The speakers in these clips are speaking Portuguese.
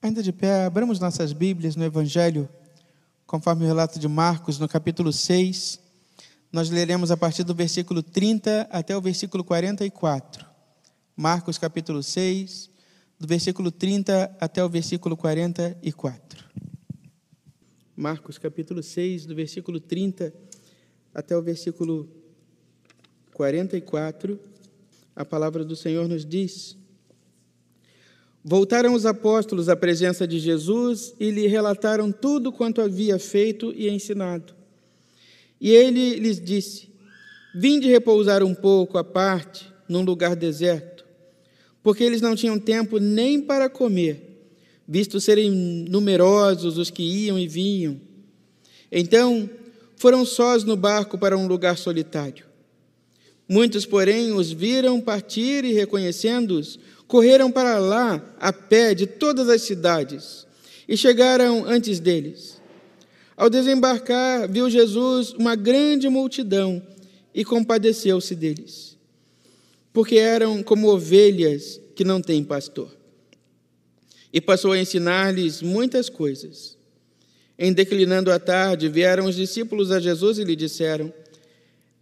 Ainda de pé, abramos nossas Bíblias no Evangelho, conforme o relato de Marcos, no capítulo 6. Nós leremos a partir do versículo 30 até o versículo 44. Marcos, capítulo 6, do versículo 30 até o versículo 44. Marcos, capítulo 6, do versículo 30 até o versículo 44. A palavra do Senhor nos diz: Voltaram os apóstolos à presença de Jesus e lhe relataram tudo quanto havia feito e ensinado. E ele lhes disse: Vinde repousar um pouco à parte, num lugar deserto, porque eles não tinham tempo nem para comer, visto serem numerosos os que iam e vinham. Então foram sós no barco para um lugar solitário. Muitos, porém, os viram partir e, reconhecendo-os, correram para lá a pé de todas as cidades e chegaram antes deles. Ao desembarcar, viu Jesus uma grande multidão e compadeceu-se deles, porque eram como ovelhas que não têm pastor. E passou a ensinar-lhes muitas coisas. Em declinando a tarde, vieram os discípulos a Jesus e lhe disseram: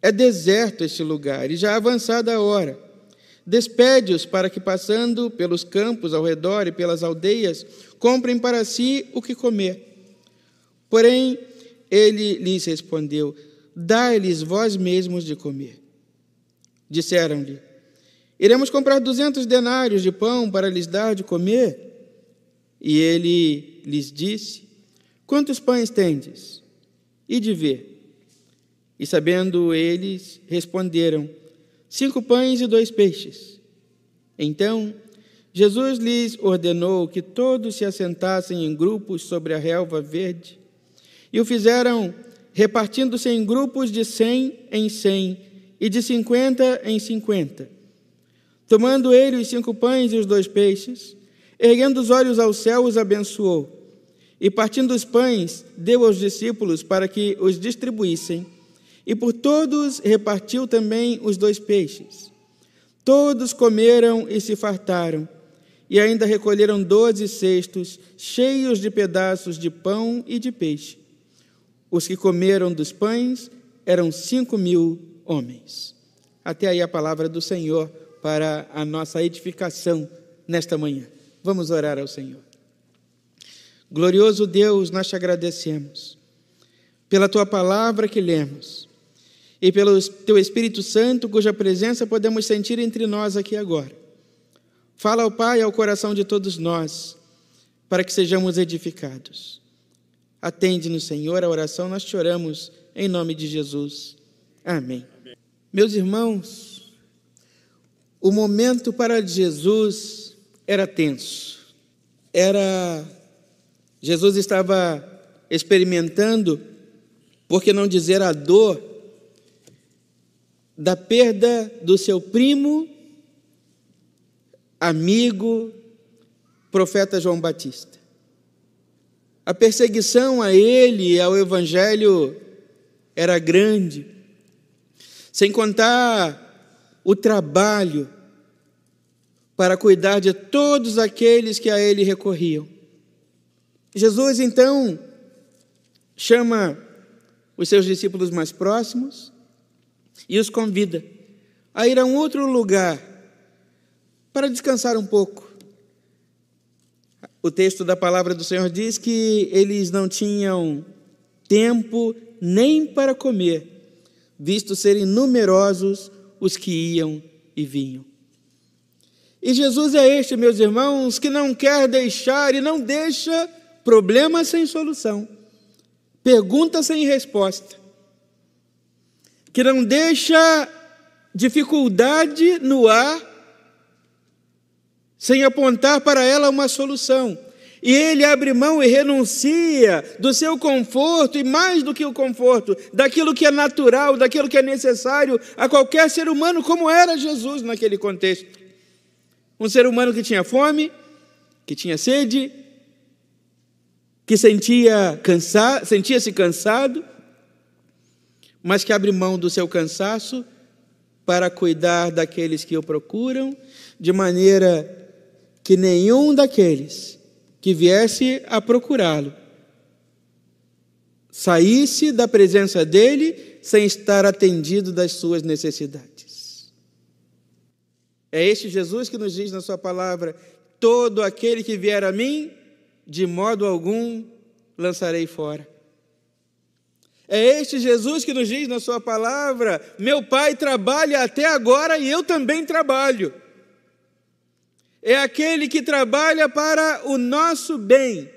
É deserto este lugar, e já avançada a hora. Despede-os para que, passando pelos campos ao redor e pelas aldeias, comprem para si o que comer. Porém, ele lhes respondeu: Dai-lhes vós mesmos de comer. Disseram-lhe: Iremos comprar 200 denários de pão para lhes dar de comer. E ele lhes disse: Quantos pães tendes? Ide ver. E sabendo eles, responderam: 5 pães e 2 peixes. Então, Jesus lhes ordenou que todos se assentassem em grupos sobre a relva verde, e o fizeram repartindo-se em grupos de 100 em 100 e de 50 em 50. Tomando ele os 5 pães e os 2 peixes, erguendo os olhos ao céu, os abençoou, e partindo os pães, deu aos discípulos para que os distribuíssem, e por todos repartiu também os 2 peixes. Todos comeram e se fartaram, e ainda recolheram 12 cestos cheios de pedaços de pão e de peixe. Os que comeram dos pães eram 5.000 homens. Até aí a palavra do Senhor para a nossa edificação nesta manhã. Vamos orar ao Senhor. Glorioso Deus, nós te agradecemos pela tua palavra que lemos, e pelo teu Espírito Santo, cuja presença podemos sentir entre nós aqui agora. Fala ao Pai e ao coração de todos nós, para que sejamos edificados. Atende-nos, Senhor, a oração, nós te oramos em nome de Jesus. Amém. Amém. Meus irmãos, o momento para Jesus era tenso. Jesus estava experimentando, por que não dizer a dor, da perda do seu primo, amigo, profeta João Batista. A perseguição a ele e ao Evangelho era grande, sem contar o trabalho para cuidar de todos aqueles que a ele recorriam. Jesus, então, chama os seus discípulos mais próximos e os convida a ir a um outro lugar para descansar um pouco. O texto da palavra do Senhor diz que eles não tinham tempo nem para comer, visto serem numerosos os que iam e vinham. E Jesus é este, meus irmãos, que não quer deixar e não deixa problema sem solução, pergunta sem resposta, que não deixa dificuldade no ar sem apontar para ela uma solução. E ele abre mão e renuncia do seu conforto, e mais do que o conforto, daquilo que é natural, daquilo que é necessário a qualquer ser humano, como era Jesus naquele contexto. Um ser humano que tinha fome, que tinha sede, que sentia-se cansado, mas que abre mão do seu cansaço para cuidar daqueles que o procuram, de maneira que nenhum daqueles que viesse a procurá-lo, saísse da presença dele sem estar atendido das suas necessidades. É este Jesus que nos diz na sua palavra: todo aquele que vier a mim, de modo algum lançarei fora. É este Jesus que nos diz na sua palavra: meu Pai trabalha até agora e eu também trabalho. É aquele que trabalha para o nosso bem,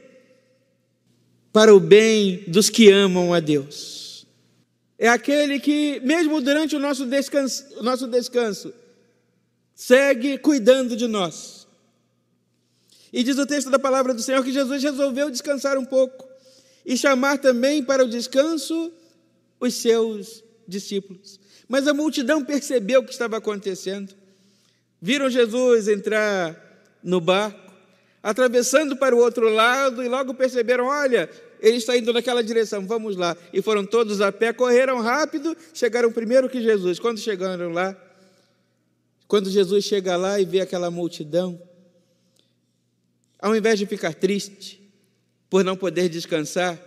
para o bem dos que amam a Deus. É aquele que, mesmo durante o nosso descanso, segue cuidando de nós. E diz o texto da palavra do Senhor que Jesus resolveu descansar um pouco e chamar também para o descanso os seus discípulos. Mas a multidão percebeu o que estava acontecendo. Viram Jesus entrar no barco, atravessando para o outro lado, e logo perceberam: olha, ele está indo naquela direção, vamos lá. E foram todos a pé, correram rápido, chegaram primeiro que Jesus. Quando chegaram lá, quando Jesus chega lá e vê aquela multidão, ao invés de ficar triste por não poder descansar,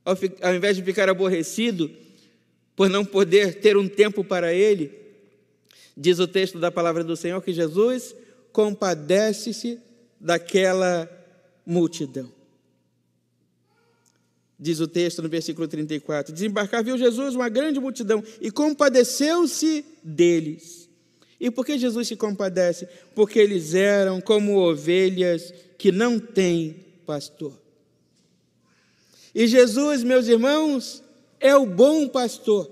ao invés de ficar aborrecido por não poder ter um tempo para ele, diz o texto da palavra do Senhor que Jesus compadece-se daquela multidão. Diz o texto no versículo 34, desembarcar, viu Jesus uma grande multidão e compadeceu-se deles. E por que Jesus se compadece? Porque eles eram como ovelhas que não têm pastor. E Jesus, meus irmãos, é o bom pastor,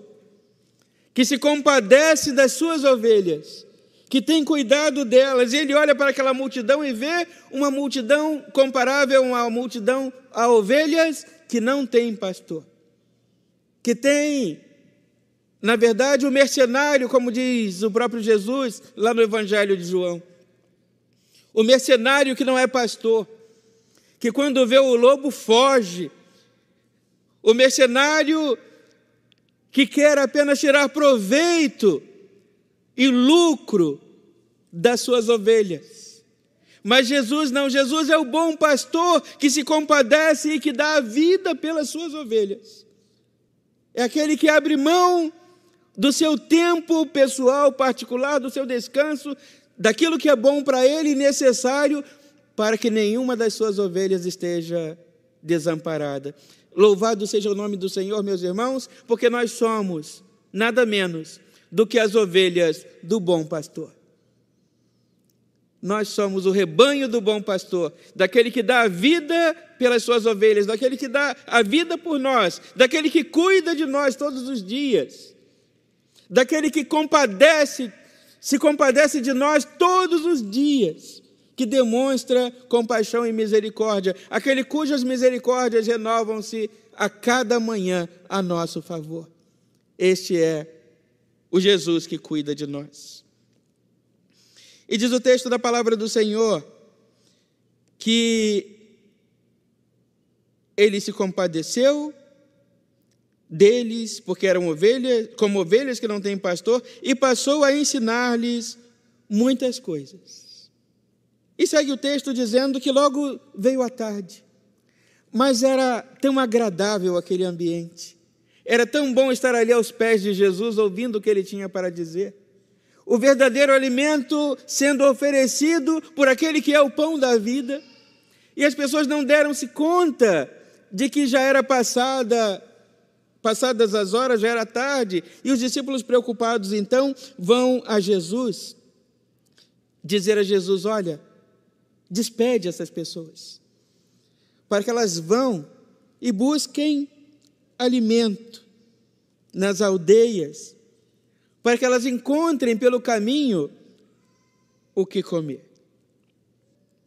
que se compadece das suas ovelhas, que tem cuidado delas. E ele olha para aquela multidão e vê uma multidão comparável a uma multidão a ovelhas que não tem pastor, que tem, na verdade, o mercenário, como diz o próprio Jesus lá no Evangelho de João, o mercenário que não é pastor, que quando vê o lobo foge, o mercenário que quer apenas tirar proveito e lucro das suas ovelhas. Mas Jesus não, Jesus é o bom pastor que se compadece e que dá a vida pelas suas ovelhas. É aquele que abre mão do seu tempo pessoal, particular, do seu descanso, daquilo que é bom para ele e necessário para que nenhuma das suas ovelhas esteja desamparada. Louvado seja o nome do Senhor, meus irmãos, porque nós somos nada menos do que as ovelhas do bom pastor. Nós somos o rebanho do bom pastor, daquele que dá a vida pelas suas ovelhas, daquele que dá a vida por nós, daquele que cuida de nós todos os dias, daquele que se compadece de nós todos os dias, que demonstra compaixão e misericórdia, aquele cujas misericórdias renovam-se a cada manhã a nosso favor. Este é o Jesus que cuida de nós. E diz o texto da palavra do Senhor que ele se compadeceu deles, porque eram ovelhas, como ovelhas que não têm pastor, e passou a ensinar-lhes muitas coisas. E segue o texto dizendo que logo veio a tarde, mas era tão agradável aquele ambiente, era tão bom estar ali aos pés de Jesus, ouvindo o que ele tinha para dizer. O verdadeiro alimento sendo oferecido por aquele que é o pão da vida, e as pessoas não deram-se conta de que já era passadas as horas, já era tarde, e os discípulos preocupados então vão a Jesus, dizer a Jesus: olha, despede essas pessoas, para que elas vão e busquem alimento nas aldeias, para que elas encontrem pelo caminho o que comer.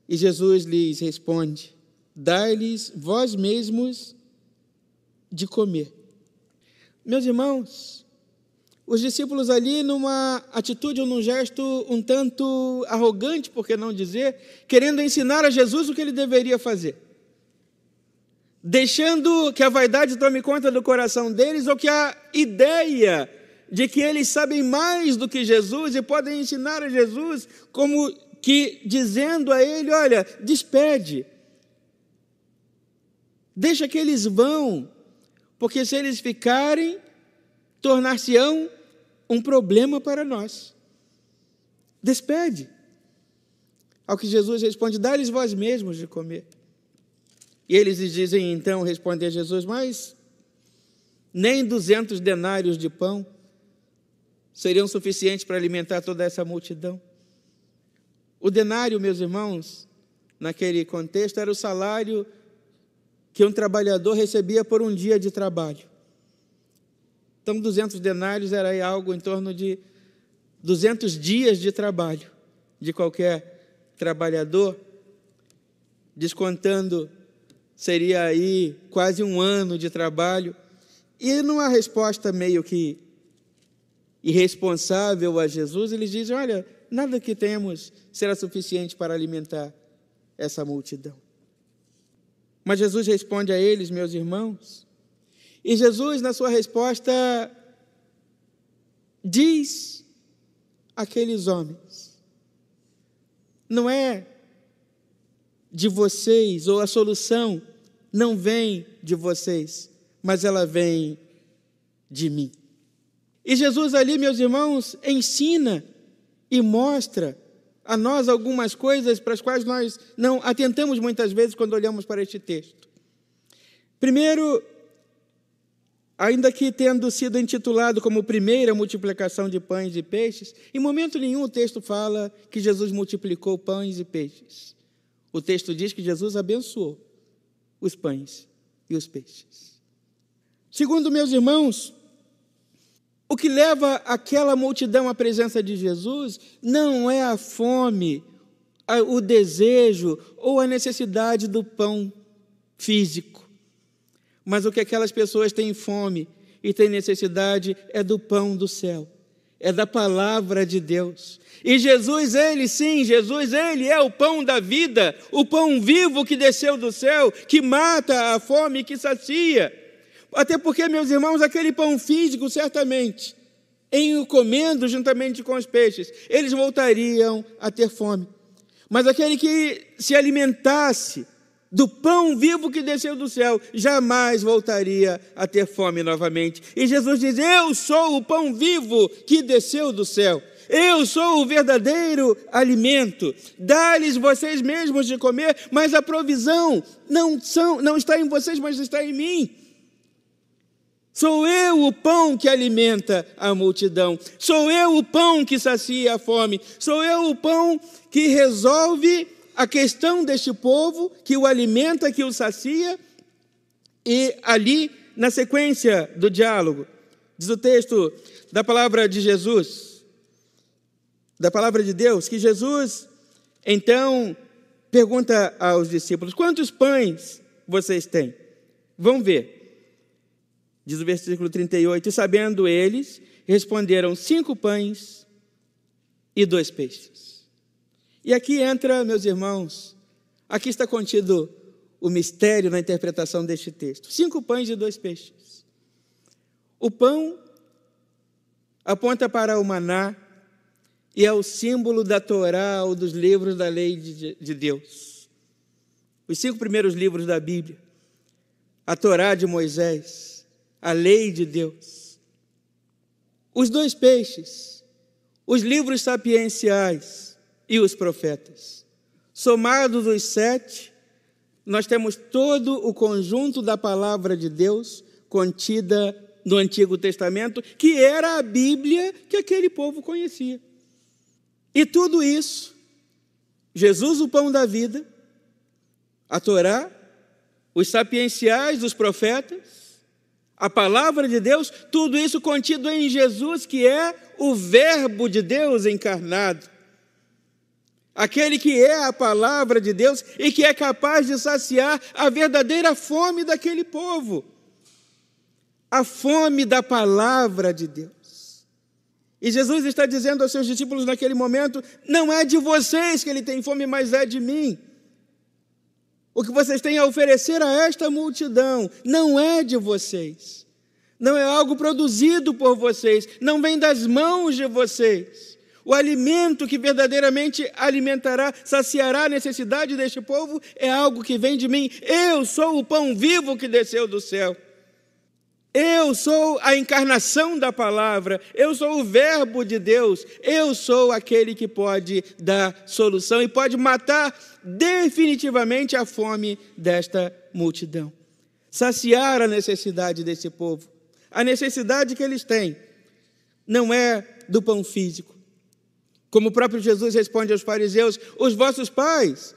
E Jesus lhes responde: dai-lhes vós mesmos de comer. Meus irmãos, os discípulos ali, numa atitude ou num gesto um tanto arrogante, por que não dizer, querendo ensinar a Jesus o que ele deveria fazer, deixando que a vaidade tome conta do coração deles, ou que a ideia de que eles sabem mais do que Jesus e podem ensinar a Jesus, como que dizendo a ele: olha, despede, Deixa que eles vão, porque se eles ficarem, tornar-se-ão um problema para nós. Despede. Ao que Jesus responde: dá-lhes vós mesmos de comer. E eles lhes dizem então, responde a Jesus: mas nem 200 denários de pão seriam suficientes para alimentar toda essa multidão. O denário, meus irmãos, naquele contexto, era o salário que um trabalhador recebia por um dia de trabalho. Então, 200 denários era algo em torno de 200 dias de trabalho de qualquer trabalhador, descontando, seria aí quase um ano de trabalho. E numa resposta meio que irresponsável a Jesus, eles dizem: olha, nada que temos será suficiente para alimentar essa multidão. Mas Jesus responde a eles, meus irmãos, e Jesus, na sua resposta, diz àqueles homens: não é de vocês, ou a solução não vem de vocês, mas ela vem de mim. E Jesus ali, meus irmãos, ensina e mostra a nós algumas coisas para as quais nós não atentamos muitas vezes quando olhamos para este texto. Primeiro, ainda que tendo sido intitulado como primeira multiplicação de pães e peixes, em momento nenhum o texto fala que Jesus multiplicou pães e peixes. O texto diz que Jesus abençoou os pães e os peixes. Segundo, meus irmãos, o que leva aquela multidão à presença de Jesus não é a fome, o desejo ou a necessidade do pão físico, mas o que aquelas pessoas têm fome e têm necessidade é do pão do céu, é da palavra de Deus. E Jesus, ele sim, Jesus, ele é o pão da vida, o pão vivo que desceu do céu, que mata a fome e que sacia. Até porque, meus irmãos, aquele pão físico, certamente, em o comendo juntamente com os peixes, eles voltariam a ter fome. Mas aquele que se alimentasse do pão vivo que desceu do céu, jamais voltaria a ter fome novamente. E Jesus diz: eu sou o pão vivo que desceu do céu. Eu sou o verdadeiro alimento. Dá-lhes vocês mesmos de comer, mas a provisão não está em vocês, mas está em mim. Sou eu o pão que alimenta a multidão. Sou eu o pão que sacia a fome. Sou eu o pão que resolve a questão deste povo, que o alimenta, que o sacia. E ali, na sequência do diálogo, diz o texto da palavra de Jesus, da palavra de Deus, que Jesus, então, pergunta aos discípulos: quantos pães vocês têm? Vão ver. Diz o versículo 38, e sabendo eles, responderam: 5 pães e 2 peixes. E aqui entra, meus irmãos, aqui está contido o mistério na interpretação deste texto. 5 pães e 2 peixes. O pão aponta para o maná e é o símbolo da Torá ou dos livros da lei de Deus. Os 5 primeiros livros da Bíblia, a Torá de Moisés, a lei de Deus. Os 2 peixes, os livros sapienciais e os profetas. Somados os 7, nós temos todo o conjunto da palavra de Deus contida no Antigo Testamento, que era a Bíblia que aquele povo conhecia. E tudo isso, Jesus, o pão da vida, a Torá, os sapienciais, os profetas, a palavra de Deus, tudo isso contido em Jesus, que é o Verbo de Deus encarnado. Aquele que é a palavra de Deus e que é capaz de saciar a verdadeira fome daquele povo. A fome da palavra de Deus. E Jesus está dizendo aos seus discípulos naquele momento: não é de vocês que ele tem fome, mas é de mim. O que vocês têm a oferecer a esta multidão não é de vocês, não é algo produzido por vocês, não vem das mãos de vocês. O alimento que verdadeiramente alimentará, saciará a necessidade deste povo é algo que vem de mim. Eu sou o pão vivo que desceu do céu. Eu sou a encarnação da palavra, eu sou o verbo de Deus, eu sou aquele que pode dar solução e pode matar definitivamente a fome desta multidão. Saciar a necessidade desse povo. A necessidade que eles têm não é do pão físico. Como o próprio Jesus responde aos fariseus, os vossos pais,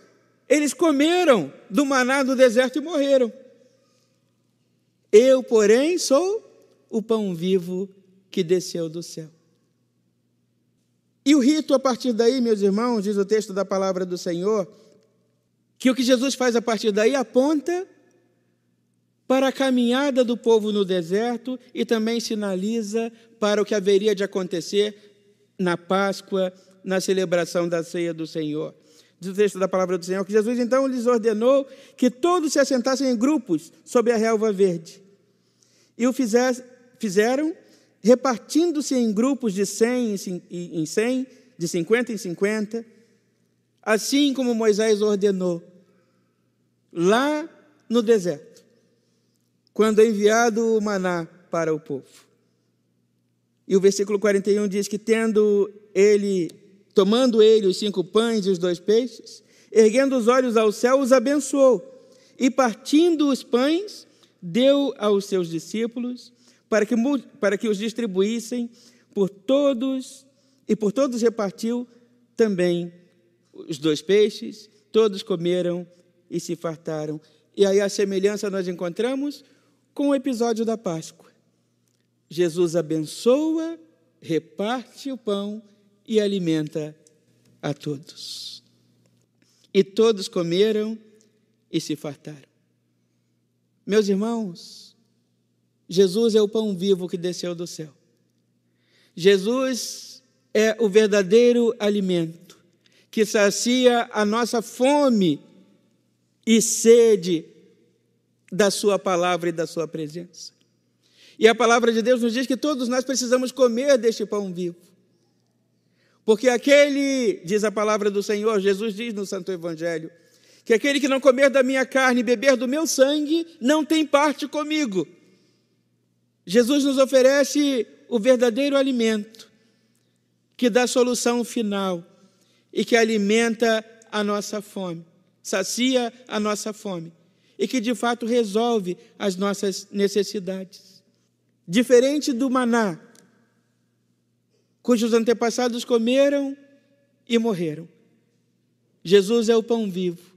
eles comeram do maná do deserto e morreram. Eu, porém, sou o pão vivo que desceu do céu. E o rito, a partir daí, meus irmãos, diz o texto da palavra do Senhor, que o que Jesus faz a partir daí aponta para a caminhada do povo no deserto e também sinaliza para o que haveria de acontecer na Páscoa, na celebração da ceia do Senhor. Diz o texto da palavra do Senhor que Jesus então lhes ordenou que todos se assentassem em grupos sob a relva verde. E o fizeram, repartindo-se em grupos de 100 em 100, de 50 em 50, assim como Moisés ordenou, lá no deserto, quando é enviado o maná para o povo. E o versículo 41 diz que tomando ele os 5 pães e os 2 peixes, erguendo os olhos ao céu, os abençoou, e partindo os pães, deu aos seus discípulos para que os distribuíssem por todos, e por todos repartiu também os 2 peixes, todos comeram e se fartaram. E aí a semelhança nós encontramos com o episódio da Páscoa. Jesus abençoa, reparte o pão e alimenta a todos. E todos comeram e se fartaram. Meus irmãos, Jesus é o pão vivo que desceu do céu. Jesus é o verdadeiro alimento que sacia a nossa fome e sede da sua palavra e da sua presença. E a palavra de Deus nos diz que todos nós precisamos comer deste pão vivo. Porque diz a palavra do Senhor, Jesus diz no Santo Evangelho, que aquele que não comer da minha carne e beber do meu sangue, não tem parte comigo. Jesus nos oferece o verdadeiro alimento, que dá solução final e que alimenta a nossa fome, sacia a nossa fome e que de fato resolve as nossas necessidades. Diferente do maná, cujos antepassados comeram e morreram. Jesus é o pão vivo,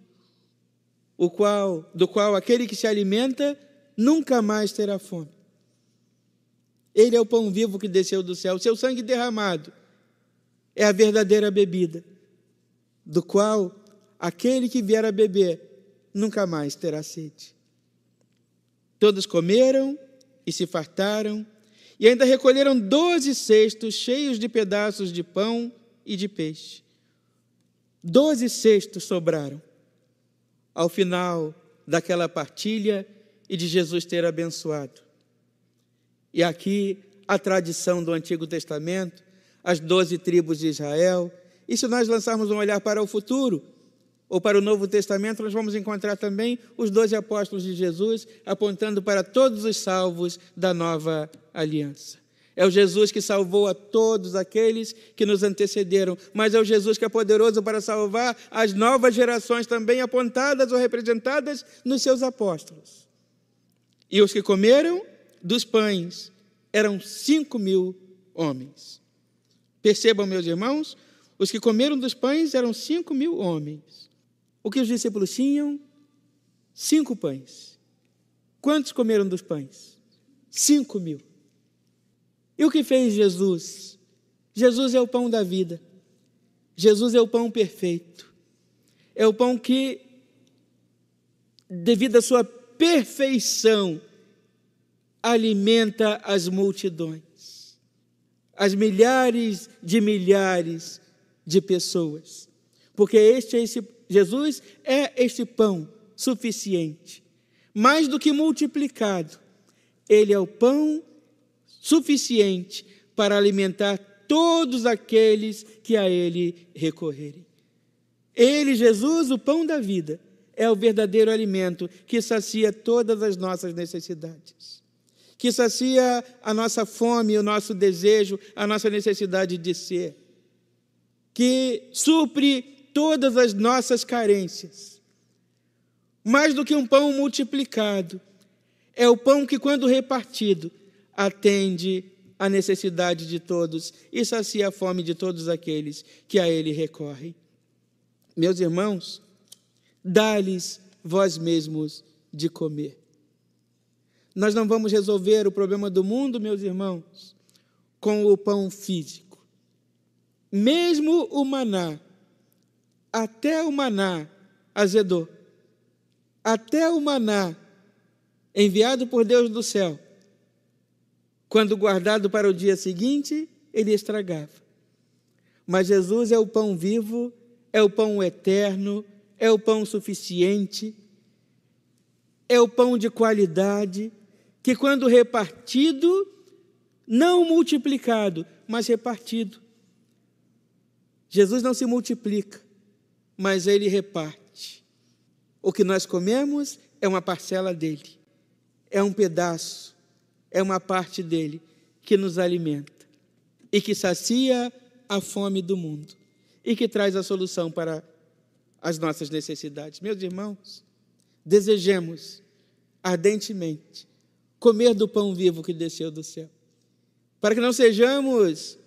do qual aquele que se alimenta nunca mais terá fome. Ele é o pão vivo que desceu do céu. O seu sangue derramado é a verdadeira bebida, do qual aquele que vier a beber nunca mais terá sede. Todos comeram e se fartaram, e ainda recolheram 12 cestos cheios de pedaços de pão e de peixe. 12 cestos sobraram ao final daquela partilha e de Jesus ter abençoado. E aqui a tradição do Antigo Testamento, as 12 tribos de Israel. E se nós lançarmos um olhar para o futuro, ou para o Novo Testamento, nós vamos encontrar também os 12 apóstolos de Jesus, apontando para todos os salvos da nova aliança. É o Jesus que salvou a todos aqueles que nos antecederam, mas é o Jesus que é poderoso para salvar as novas gerações também apontadas ou representadas nos seus apóstolos. E os que comeram dos pães eram 5.000 homens. Percebam, meus irmãos, os que comeram dos pães eram 5.000 homens. O que os discípulos tinham? 5 pães. Quantos comeram dos pães? 5.000. E o que fez Jesus? Jesus é o pão da vida. Jesus é o pão perfeito. É o pão que, devido à sua perfeição, alimenta as multidões, as milhares de pessoas. Porque Jesus é este pão suficiente, mais do que multiplicado. Ele é o pão suficiente para alimentar todos aqueles que a Ele recorrerem. Ele, Jesus, o pão da vida, é o verdadeiro alimento que sacia todas as nossas necessidades, que sacia a nossa fome, o nosso desejo, a nossa necessidade de ser, que supre todas as nossas carências. Mais do que um pão multiplicado, é o pão que, quando repartido, atende a necessidade de todos e sacia a fome de todos aqueles que a Ele recorrem. Meus irmãos, dá-lhes vós mesmos de comer. Nós não vamos resolver o problema do mundo, meus irmãos, com o pão físico. Mesmo o maná, até o maná azedou, até o maná enviado por Deus do céu, quando guardado para o dia seguinte, ele estragava. Mas Jesus é o pão vivo, é o pão eterno, é o pão suficiente, é o pão de qualidade, que quando repartido, não multiplicado, mas repartido. Jesus não se multiplica, mas Ele reparte. O que nós comemos é uma parcela dele, é um pedaço, é uma parte dele que nos alimenta e que sacia a fome do mundo e que traz a solução para as nossas necessidades. Meus irmãos, desejemos ardentemente comer do pão vivo que desceu do céu, para que não sejamos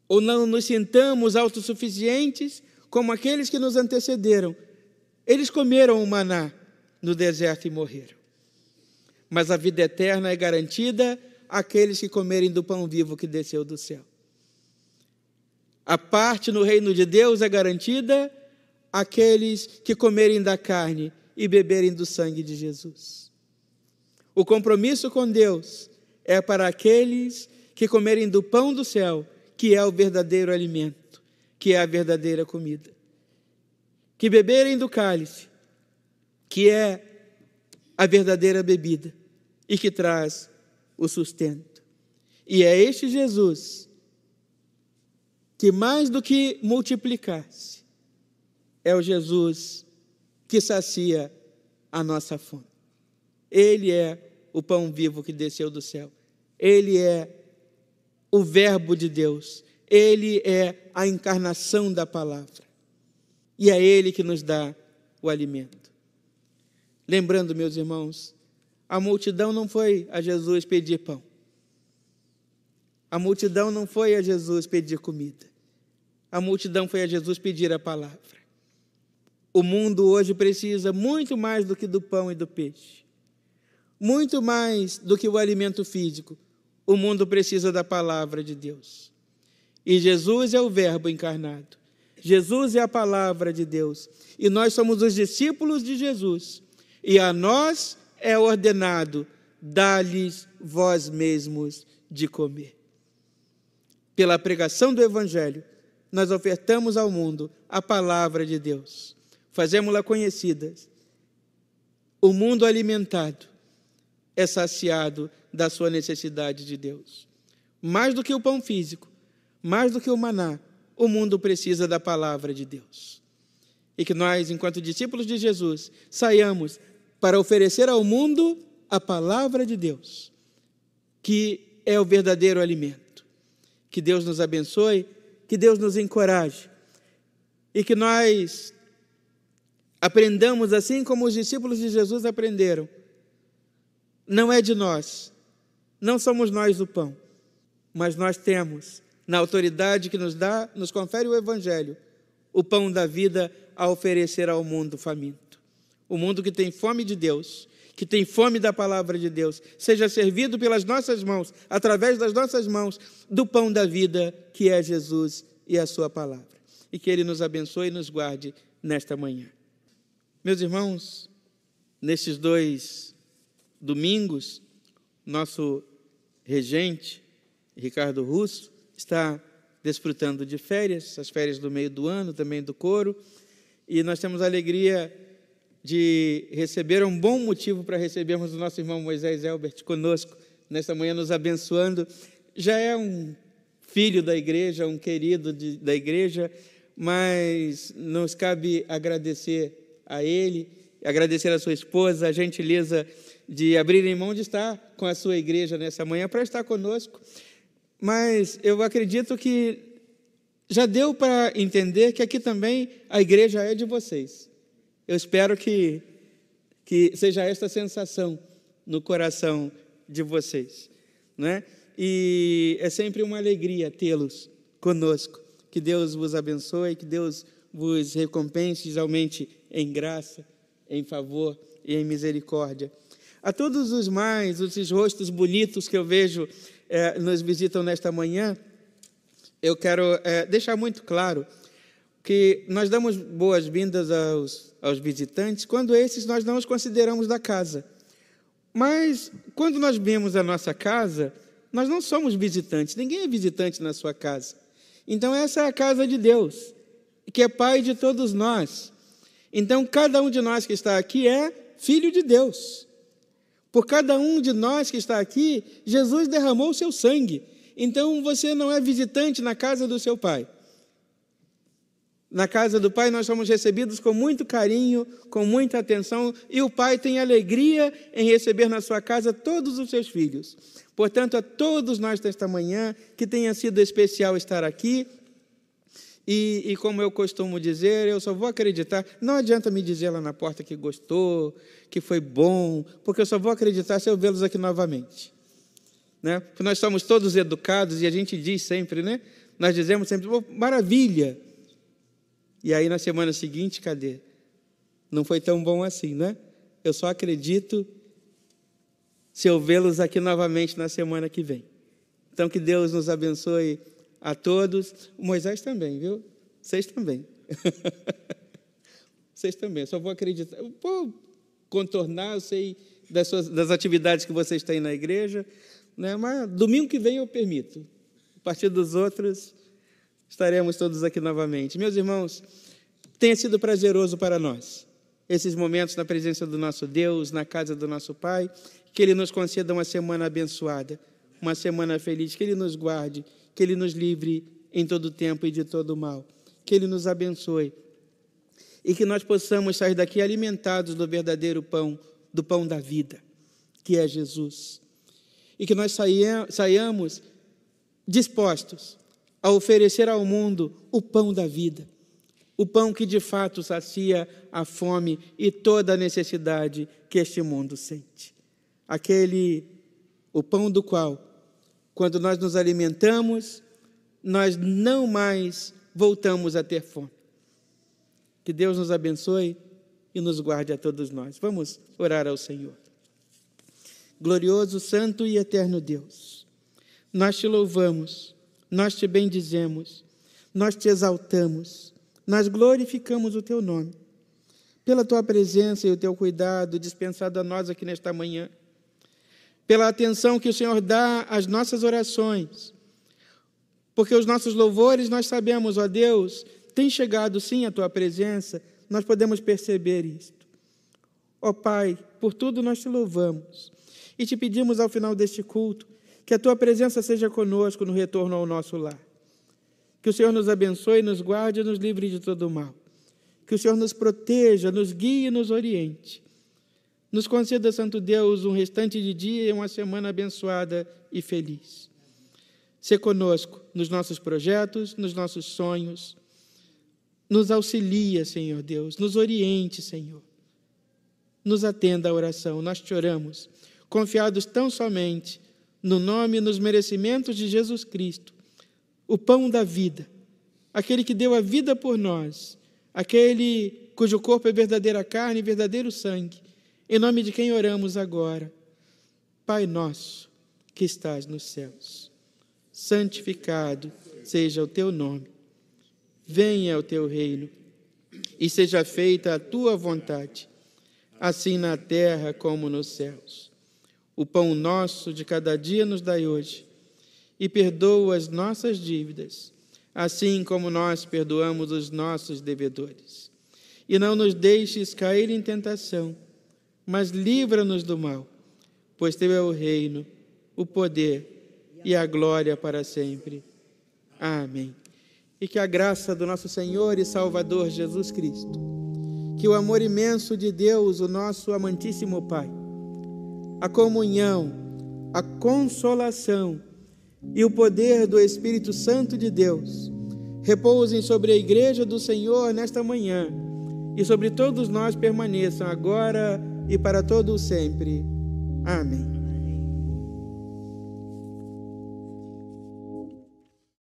ou não nos sintamos autossuficientes como aqueles que nos antecederam. Eles comeram o maná no deserto e morreram. Mas a vida eterna é garantida àqueles que comerem do pão vivo que desceu do céu. A parte no reino de Deus é garantida àqueles que comerem da carne e beberem do sangue de Jesus. O compromisso com Deus é para aqueles que comerem do pão do céu, que é o verdadeiro alimento, que é a verdadeira comida. Que beberem do cálice, que é a verdadeira bebida e que traz o sustento. E é este Jesus que, mais do que multiplicar-se, é o Jesus que sacia a nossa fome. Ele é o pão vivo que desceu do céu. Ele é o Verbo de Deus. Ele é a encarnação da palavra. E é Ele que nos dá o alimento. Lembrando, meus irmãos, a multidão não foi a Jesus pedir pão. A multidão não foi a Jesus pedir comida. A multidão foi a Jesus pedir a palavra. O mundo hoje precisa muito mais do que do pão e do peixe. Muito mais do que o alimento físico. O mundo precisa da palavra de Deus. E Jesus é o Verbo encarnado. Jesus é a palavra de Deus. E nós somos os discípulos de Jesus. E a nós é ordenado, dá-lhes vós mesmos de comer. Pela pregação do Evangelho, nós ofertamos ao mundo a palavra de Deus. Fazemos-la conhecida. O mundo alimentado é saciado da sua necessidade de Deus. Mais do que o pão físico, mais do que o maná, o mundo precisa da palavra de Deus. E que nós, enquanto discípulos de Jesus, saiamos para oferecer ao mundo a palavra de Deus, que é o verdadeiro alimento. Que Deus nos abençoe, que Deus nos encoraje e que nós aprendamos assim como os discípulos de Jesus aprenderam. Não é de nós, não somos nós o pão, mas nós temos, na autoridade que nos dá, nos confere o Evangelho, o pão da vida a oferecer ao mundo faminto. O mundo que tem fome de Deus, que tem fome da palavra de Deus, seja servido pelas nossas mãos, através das nossas mãos, do pão da vida, que é Jesus e a sua palavra. E que Ele nos abençoe e nos guarde nesta manhã. Meus irmãos, nestes 2 domingos, nosso regente, Ricardo Russo, está desfrutando de férias, as férias do meio do ano, também do coro, e nós temos a alegria de receber um bom motivo para recebermos o nosso irmão Moisés Elbert conosco, nesta manhã nos abençoando. Já é um filho da igreja, um querido da igreja, mas nos cabe agradecer a ele, agradecer a sua esposa, a gentileza de abrirem mão de estar com a sua igreja nessa manhã para estar conosco. Mas eu acredito que já deu para entender que aqui também a igreja é de vocês. Eu espero que seja esta sensação no coração de vocês, né? E é sempre uma alegria tê-los conosco. Que Deus vos abençoe, que Deus vos recompense, aumente em graça, em favor e em misericórdia. A todos os mais, esses rostos bonitos que eu vejo nos visitam nesta manhã, eu quero deixar muito claro que nós damos boas-vindas aos visitantes quando esses nós não os consideramos da casa. Mas quando nós vemos a nossa casa, nós não somos visitantes, ninguém é visitante na sua casa. Então essa é a casa de Deus, que é Pai de todos nós. Então cada um de nós que está aqui é filho de Deus. Por cada um de nós que está aqui, Jesus derramou o seu sangue. Então você não é visitante na casa do seu Pai. Na casa do Pai nós somos recebidos com muito carinho, com muita atenção, e o Pai tem alegria em receber na sua casa todos os seus filhos. Portanto, a todos nós desta manhã, que tenha sido especial estar aqui, e como eu costumo dizer, eu só vou acreditar, não adianta me dizer lá na porta que gostou, que foi bom, porque eu só vou acreditar se eu vê-los aqui novamente. Né? Porque nós somos todos educados, e a gente diz sempre, né? Nós dizemos sempre, oh, maravilha! E aí, na semana seguinte, cadê? Não foi tão bom assim, né? Eu só acredito se eu vê-los aqui novamente na semana que vem. Então, que Deus nos abençoe a todos. O Moisés também, viu? Vocês também. Vocês também. Eu só vou acreditar. Eu vou contornar, eu sei das atividades que vocês têm na igreja, né? Mas domingo que vem eu permito. A partir dos outros, estaremos todos aqui novamente. Meus irmãos, tenha sido prazeroso para nós esses momentos na presença do nosso Deus, na casa do nosso Pai, que Ele nos conceda uma semana abençoada, uma semana feliz, que Ele nos guarde, que Ele nos livre em todo tempo e de todo mal, que Ele nos abençoe e que nós possamos sair daqui alimentados do verdadeiro pão, do pão da vida, que é Jesus, e que nós saiamos dispostos a oferecer ao mundo o pão da vida, o pão que de fato sacia a fome e toda a necessidade que este mundo sente. O pão do qual, quando nós nos alimentamos, nós não mais voltamos a ter fome. Que Deus nos abençoe e nos guarde a todos nós. Vamos orar ao Senhor. Glorioso, santo e eterno Deus, nós te louvamos, nós te bendizemos, nós te exaltamos, nós glorificamos o teu nome, pela tua presença e o teu cuidado dispensado a nós aqui nesta manhã, pela atenção que o Senhor dá às nossas orações, porque os nossos louvores, nós sabemos, ó Deus, tem chegado sim à tua presença, nós podemos perceber isto. Ó Pai, por tudo nós te louvamos e te pedimos ao final deste culto que a tua presença seja conosco no retorno ao nosso lar. Que o Senhor nos abençoe, nos guarde e nos livre de todo o mal. Que o Senhor nos proteja, nos guie e nos oriente. Nos conceda, Santo Deus, um restante de dia e uma semana abençoada e feliz. Sê conosco nos nossos projetos, nos nossos sonhos. Nos auxilia, Senhor Deus, nos oriente, Senhor. Nos atenda à oração, nós te oramos, confiados tão somente no nome e nos merecimentos de Jesus Cristo, o pão da vida, aquele que deu a vida por nós, aquele cujo corpo é verdadeira carne e verdadeiro sangue, em nome de quem oramos agora. Pai nosso, que estás nos céus, santificado seja o teu nome. Venha o teu reino e seja feita a tua vontade, assim na terra como nos céus. O pão nosso de cada dia nos dai hoje, e perdoa as nossas dívidas, assim como nós perdoamos os nossos devedores. E não nos deixes cair em tentação, mas livra-nos do mal, pois teu é o reino, o poder e a glória para sempre. Amém. E que a graça do nosso Senhor e Salvador Jesus Cristo, que o amor imenso de Deus, o nosso amantíssimo Pai, a comunhão, a consolação e o poder do Espírito Santo de Deus repousem sobre a Igreja do Senhor nesta manhã e sobre todos nós permaneçam agora e para todo o sempre. Amém.